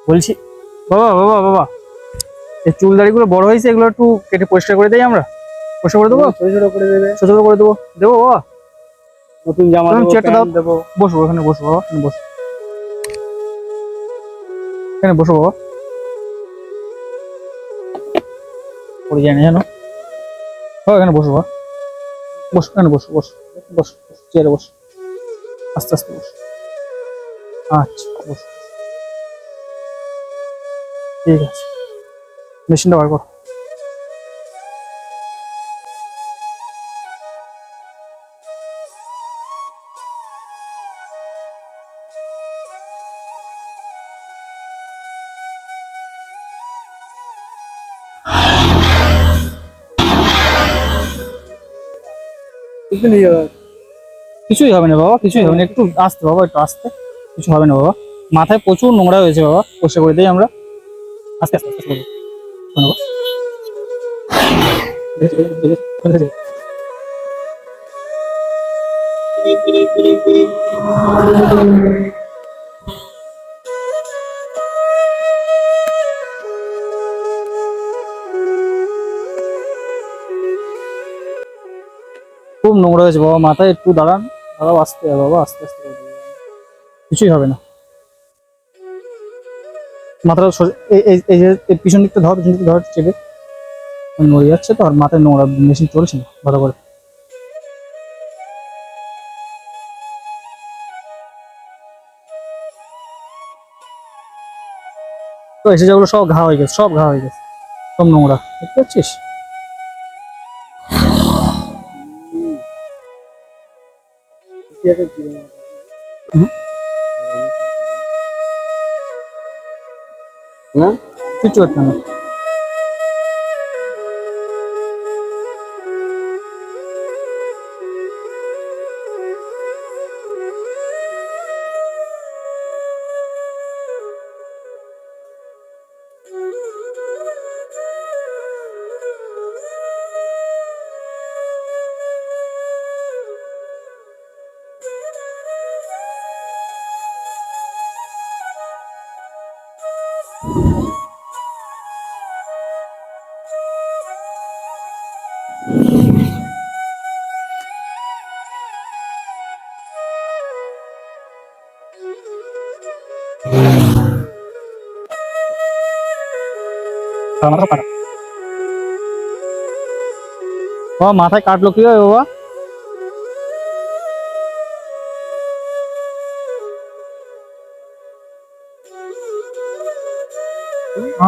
বলছি বাবা বাবা বাবা, এই চুল দাড়িগুলো বড় হয়েছে, এগুলো একটু কেটে পরিষ্কার করে দেই আমরা। পরিষ্কার করে দেবো, ছোট ছোট করে দেবে। ছোট ছোট করে দেবো। দেবো বাবা, নতুন জামা তুমি দেবো, চেয়ারটা দাও। প্যান্ট দেবো। বসো এখানে, বসো বাবা, এখানে বসো, এখানে বসো বাবা। পড়ে যায় না জানো। এখানে বসো বাবা, বসো এখানে, বসো বসো বসো, চেয়ারে বসো, আস্তে আস্তে বসো। আচ্ছা বসো, ঠিক আছে। মেশিনটা বার করো। কিছু নিয়ে যাবে। কিছুই হবে না বাবা, কিছুই হবে না, একটু আস্তে বাবা, একটু আস্তে। কিছু হবে না বাবা, মাথায় প্রচুর নোংরা হয়েছে বাবা, পরিষ্কার করে দিই আমরা। আস্তে আস্তে আস্তে করবো। শোনো বাবা। খুব নোংরা হয়েছে বাবা, মাথায় একটু দাঁড়ান, দাঁড়াও, আস্তে বাবা, আস্তে আস্তে করে দেবো। কিছুই হবে না। মাথাটা এই যে এই পিছন দিকটা ধর, পিছন দিকটা ধর, চেপে নড়ে যাচ্ছে তো, আর মাথায় নোংরা, মেশিন চলছে না ভালো করে। তো এসে যেগুলো সব ঘা হয়ে গেছে, সব ঘা হয়ে গেছে, সব নোংরা, দেখতে পাচ্ছিস? না কিচ্ছু করতে না। বাবা মাথায় কাটলো কি হয় বাবা?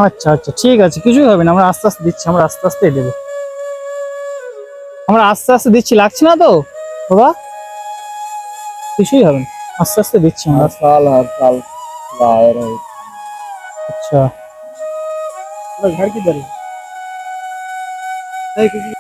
আচ্ছা আচ্ছা, ঠিক আছে, কিছুই হবে না, আমরা আস্তে আস্তে দিচ্ছি, আমরা আস্তে আস্তে দেবো, আমরা আস্তে আস্তে দিচ্ছি, লাগছে না তো বাবা? কিছুই হবে না, আস্তে আস্তে দিচ্ছি আমরা। हर साल गाय रहे। আচ্ছা घर की दर नहीं किसी।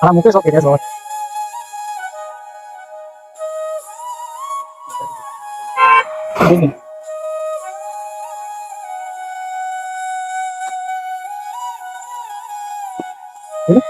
আমার মুখে সব কেটে আছে বাবা। বুঝলি? বুঝলি?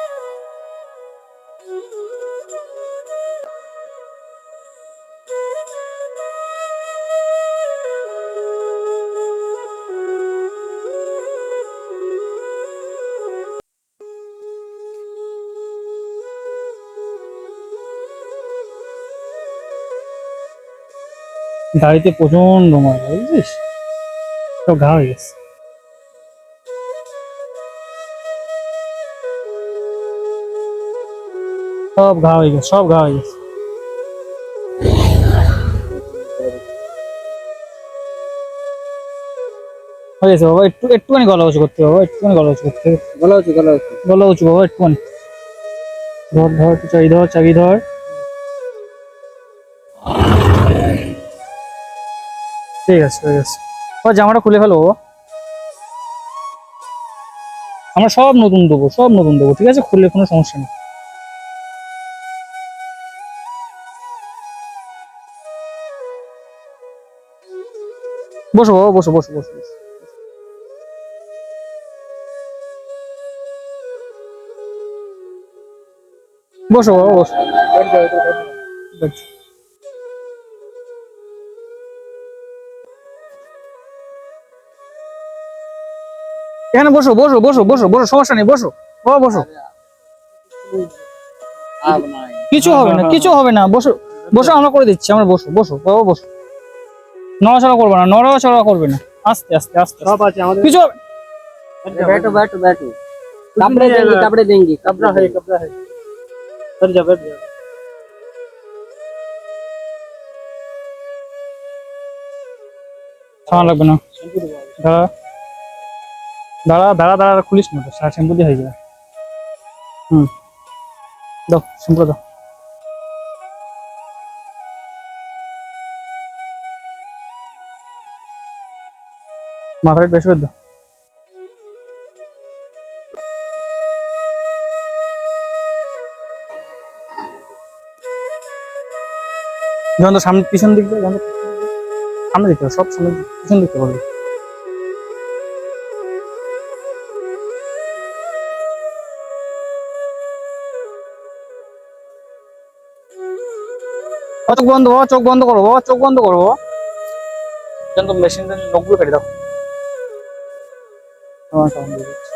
দাড়িতে প্রচন্ড ময়লা, বুঝছিস? সব ঘা হয়ে গেছে, সব ঘা হয়ে গেছে, সব ঘা হয়ে গেছে। হয়ে গেছে বাবা, একটুখানি গলা উঁচু করতে হবে বাবা, একটুখানি গলা উঁচু করতে হবে। गला हो गला हो। গলা উঁচু বাবা, একটুখানি ধর ধর, একটু চাবি ধর, চাবি ধর। ঠিক আছে হয়ে গেছে। ও জামাটা খুলে ফেলো বাবা। আমরা সব নতুন দেবো, সব নতুন দেবো, ঠিক আছে, খুললে কোনো সমস্যা নেই। বসো বাবা, বসো বসো বসো বসো। বসো বাবা বসো। বেশ। এখানে বসো বসো বসো বসো বসো, সমস্যা নেই, বসো বাবা বসো। अब नहीं কিছু হবে না, কিছু হবে না, বসো বসো, আমরা করে দিচ্ছি, আমরা বসো বসো বাবা বসো। নড়াচড়া করবে না, নড়াচড়া করবে না, আস্তে আস্তে আস্তে सब আছে আমাদের। কিছু হবে। बैठो बैठो बैठो, कपड़े देंगे कपड़ा है बैठ जा बैठ जा। সামান লাগবে না, দাঁড়া দাঁড়া দাঁড়া দাঁড়া, খুলিস না তো, শ্যাম্পু দিয়ে হয়ে যাবে। দাও শ্যাম্পু দাও। মাথাটা বেশি করে দাও। যখন তো সামনে পিছন দিক দিয়ে, সামনে দিকে সব সামনে পিছন দিকে বলবে। চোখ বন্ধ বাবা, চোখ বন্ধ করো বাবা, চোখ বন্ধ করো বাবা। যখন মেশিন নখগুলো কেটে দাও। আমার সাউন্ড দিয়ে দিচ্ছি।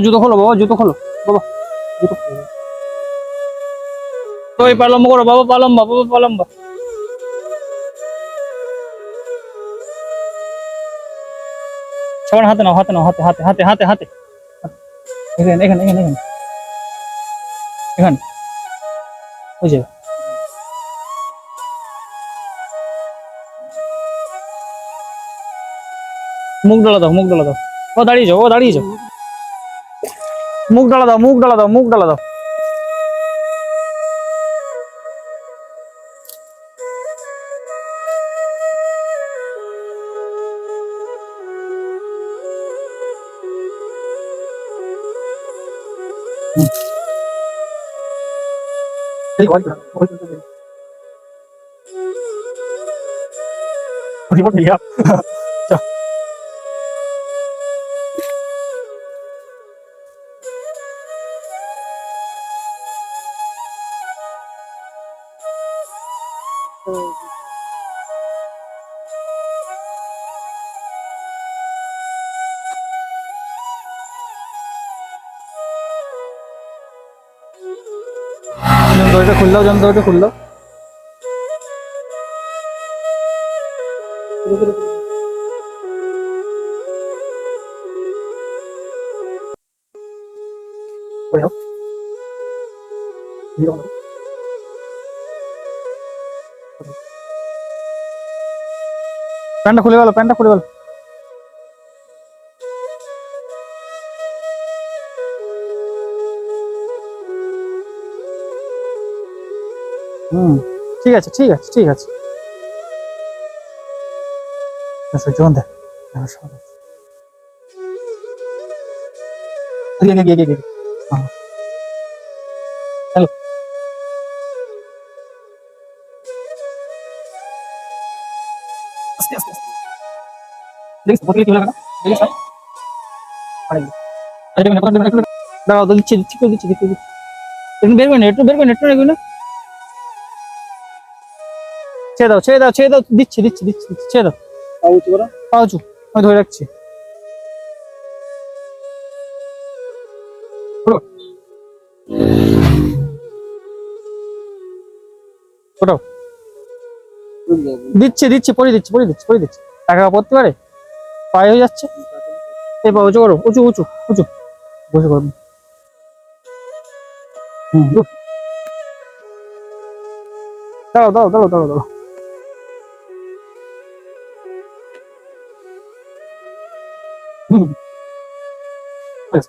জুতো খোলো বাবা, জুতো খোলো বাবা, জুতো খোলো। ওই পা লম্বা করো বাবা, পা লম্বা বাবা, পা লম্বা। সবার হাতে নাও, হাতে নাও, হাতে হাতে হাতে হাতে হাতে। এখানে এখানে এখানে এখানে এখানে ওই যে। মুখ ডালা দাও, মুখ ডালা দাও। ও দাঁড়িয়ে যাও, ও দাঁড়িয়ে যাও। মুখ ডালা দাও, মুখ ডালা দাও, মুখ ডালা দাও। দরজা খুল দাও, জান দরজা খুল দাও। প্যান্টটা খুলে গেল, প্যান্টটা খুলে গেল। ঠিক আছে ঠিক আছে ঠিক আছে। জোন দেখ, হ্যালো। আস্তে আস্তে আস্তে দেখিস বোতলে কি লাগা দেখিস ভাই। দাঁড়াও, দিচ্ছি দিচ্ছি করে দিচ্ছি দিচ্ছি দিচ্ছি। একটু বের করে না, একটু বের করে না, একটু বের করে না। ছেড়ে দাও ছেড়ে দাও ছেড়ে দাও, দিচ্ছি দিচ্ছি দিচ্ছি দিচ্ছি, ছেড়ে দাও। পাউচু করো, পাউচু আমি ধরে রাখছি। ওটাও দিচ্ছি দিচ্ছি, পরে দিচ্ছি পরে দিচ্ছি পরে দিচ্ছি। টাকা পড়তে পারে পায়ে হয়ে যাচ্ছে। এই পা উঁচু করো, উঁচু উঁচু উঁচু, বসে করো। দাঁড়াও দাঁড়াও দাঁড়াও দাঁড়াও দাঁড়াও। হুম। ব্যাস।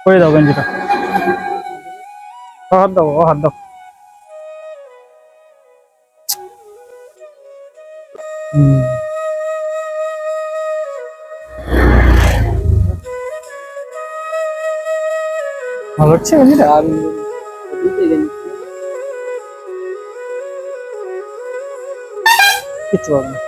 করে দাও গেঞ্জিটা, ও হাত দাও, ও হাত দাও। হুম। ভালো হচ্ছে গেঞ্জিটা। কিচ্ছু পাবে না।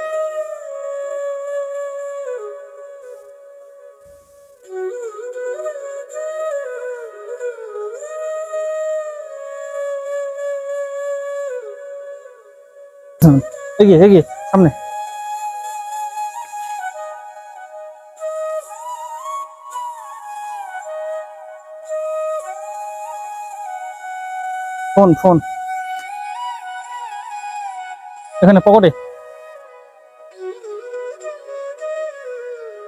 হুম, এগিয়ে এগিয়ে সামনে। ফোন ফোন এখানে পকেটে।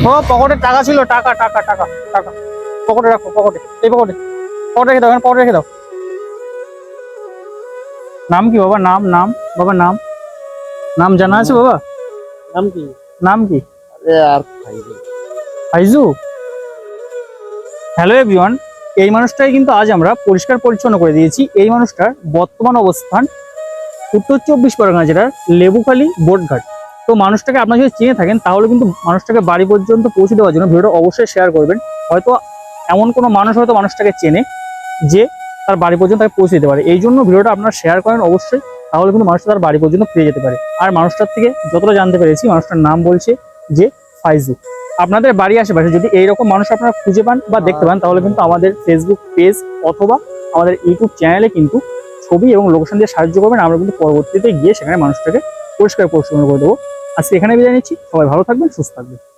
ও পকেটে টাকা ছিল, টাকা টাকা টাকা টাকা। পকেটে রাখো, পকেটে, এই পকেটে। পকেটে রেখে দাও, এখানে পকেটে রেখে দাও। নাম কি বাবা, নাম নাম, বাবা নাম, নাম জানা আছে বাবা? নাম কি? নাম কি? আরে আর খাইবে। ফাইজু। হ্যালো এভরিওয়ান, এই মানুষটাই কিন্তু আজ আমরা পরিষ্কার পরিচ্ছন্ন করে দিয়েছি। এই মানুষটার বর্তমান অবস্থান উত্তর 24 পরগনা জেলার লেবুখালী বোটঘাট। তো মানুষটাকে আপনারা যদি চিনে থাকেন তাহলে কিন্তু মানুষটাকে বাড়ি পর্যন্ত পৌঁছে দেওয়ার জন্য ভিডিওটা অবশ্যই শেয়ার করবেন। হয়তো এমন কোনো মানুষ হয়তো মানুষটাকে চেনে যে তার বাড়ি পর্যন্ত তাকে পৌঁছে দিতে পারে, এই জন্য ভিডিওটা আপনারা শেয়ার করেন অবশ্যই। তাহলে কিন্তু মানুষটা তার বাড়ি পর্যন্ত ফিরে যেতে পারে। আর মানুষটার থেকে যতটা জানতে পেরেছি, মানুষটার নাম বলছে যে ফাইজু। আপনাদের বাড়ি আশেপাশে যদি এইরকম মানুষ আপনারা খুঁজে পান বা দেখতে পান তাহলে কিন্তু আমাদের ফেসবুক পেজ অথবা আমাদের ইউটিউব চ্যানেলে কিন্তু ছবি এবং লোকেশন দিয়ে সাহায্য করবেন। আমরা কিন্তু পরবর্তীতে গিয়ে সেখানে মানুষটাকে পরিষ্কার পরিচ্ছন্ন করে দেবো। আজকে এখানে বিদায় নিচ্ছি, সবাই ভালো থাকবেন, সুস্থ থাকবেন।